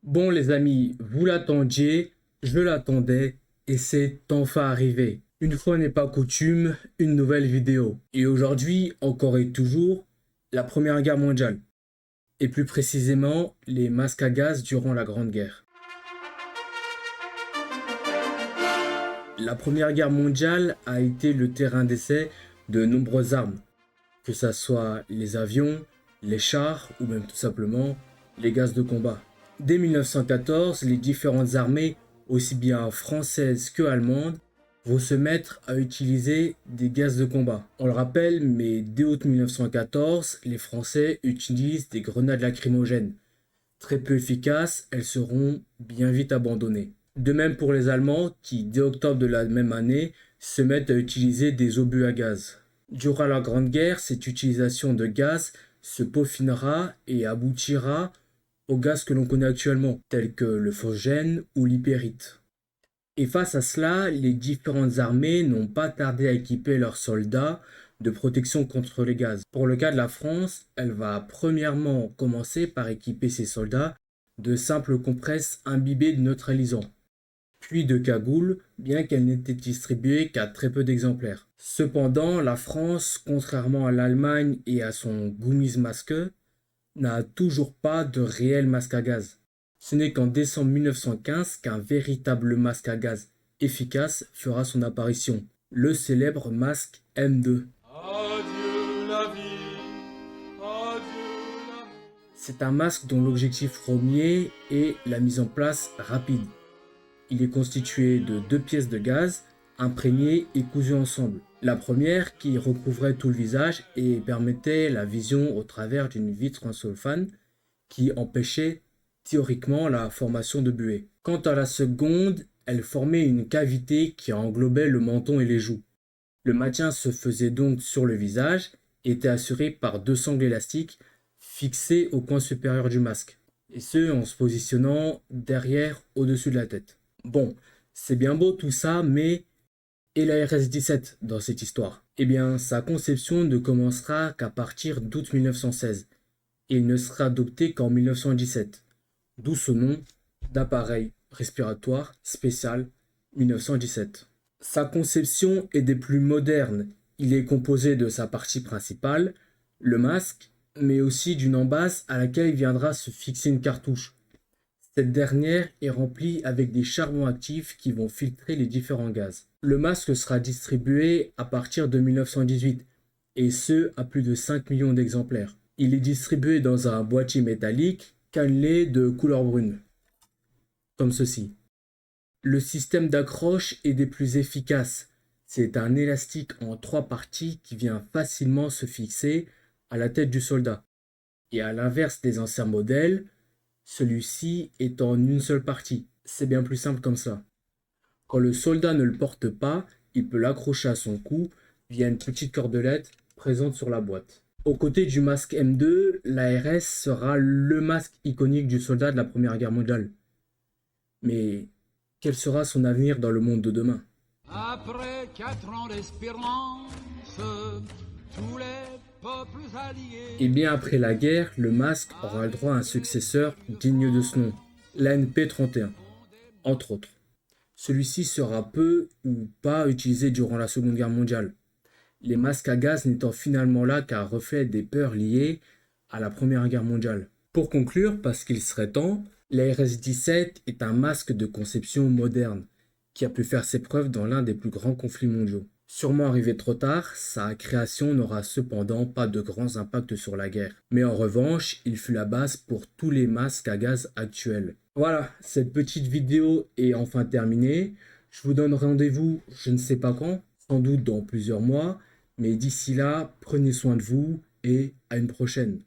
Bon les amis, vous l'attendiez, je l'attendais et c'est enfin arrivé. Une fois n'est pas coutume, une nouvelle vidéo. Et aujourd'hui, encore et toujours, la Première Guerre mondiale. Et plus précisément, les masques à gaz durant la Grande Guerre. La Première Guerre mondiale a été le terrain d'essai de nombreuses armes, que ce soit les avions, les chars ou même tout simplement les gaz de combat. Dès 1914, les différentes armées, aussi bien françaises que allemandes, vont se mettre à utiliser des gaz de combat. On le rappelle, mais dès août 1914, les Français utilisent des grenades lacrymogènes. Très peu efficaces, elles seront bien vite abandonnées. De même pour les Allemands qui, dès octobre de la même année, se mettent à utiliser des obus à gaz. Durant la Grande Guerre, cette utilisation de gaz se peaufinera et aboutira aux gaz que l'on connaît actuellement, tels que le phosgène ou l'hypérite. Et face à cela, les différentes armées n'ont pas tardé à équiper leurs soldats de protection contre les gaz. Pour le cas de la France, elle va premièrement commencer par équiper ses soldats de simples compresses imbibées de neutralisants, puis de cagoules, bien qu'elles n'étaient distribuées qu'à très peu d'exemplaires. Cependant, la France, contrairement à l'Allemagne et à son Gummismaske, n'a toujours pas de réel masque à gaz. Ce n'est qu'en décembre 1915 qu'un véritable masque à gaz efficace fera son apparition, le célèbre masque M2. Adieu la vie, adieu la vie. C'est un masque dont l'objectif premier est la mise en place rapide. Il est constitué de deux pièces de gaz imprégnées et cousues ensemble. La première qui recouvrait tout le visage et permettait la vision au travers d'une vitre en cellophane qui empêchait théoriquement la formation de buée. Quant à la seconde, elle formait une cavité qui englobait le menton et les joues. Le maintien se faisait donc sur le visage et était assuré par deux sangles élastiques fixées au coin supérieur du masque, et ce en se positionnant derrière au-dessus de la tête. Bon, c'est bien beau tout ça, mais et la RS-17 dans cette histoire? Eh bien, sa conception ne commencera qu'à partir d'août 1916 et il ne sera adopté qu'en 1917, d'où ce nom d'appareil respiratoire spécial 1917. Sa conception est des plus modernes. Il est composé de sa partie principale, le masque, mais aussi d'une embase à laquelle viendra se fixer une cartouche. Cette dernière est remplie avec des charbons actifs qui vont filtrer les différents gaz. Le masque sera distribué à partir de 1918, et ce à plus de 5 millions d'exemplaires. Il est distribué dans un boîtier métallique cannelé de couleur brune, comme ceci. Le système d'accroche est des plus efficaces. C'est un élastique en 3 parties qui vient facilement se fixer à la tête du soldat. Et à l'inverse des anciens modèles, celui-ci est en une seule partie. C'est bien plus simple comme ça. Quand le soldat ne le porte pas, il peut l'accrocher à son cou via une petite cordelette présente sur la boîte. Aux côtés du masque M2, l'ARS sera le masque iconique du soldat de la Première Guerre mondiale. Mais quel sera son avenir dans le monde de demain? Après 4 ans d'espérance, tous les peuples alliés... Et bien après la guerre, le masque aura le droit à un successeur digne de ce nom, l'ANP-31, entre autres. Celui-ci sera peu ou pas utilisé durant la Seconde Guerre mondiale, les masques à gaz n'étant finalement là qu'un reflet des peurs liées à la Première Guerre mondiale. Pour conclure, parce qu'il serait temps, la RS-17 est un masque de conception moderne qui a pu faire ses preuves dans l'un des plus grands conflits mondiaux. Sûrement arrivé trop tard, sa création n'aura cependant pas de grands impacts sur la guerre. Mais en revanche, il fut la base pour tous les masques à gaz actuels. Voilà, cette petite vidéo est enfin terminée. Je vous donne rendez-vous, je ne sais pas quand, sans doute dans plusieurs mois. Mais d'ici là, prenez soin de vous et à une prochaine.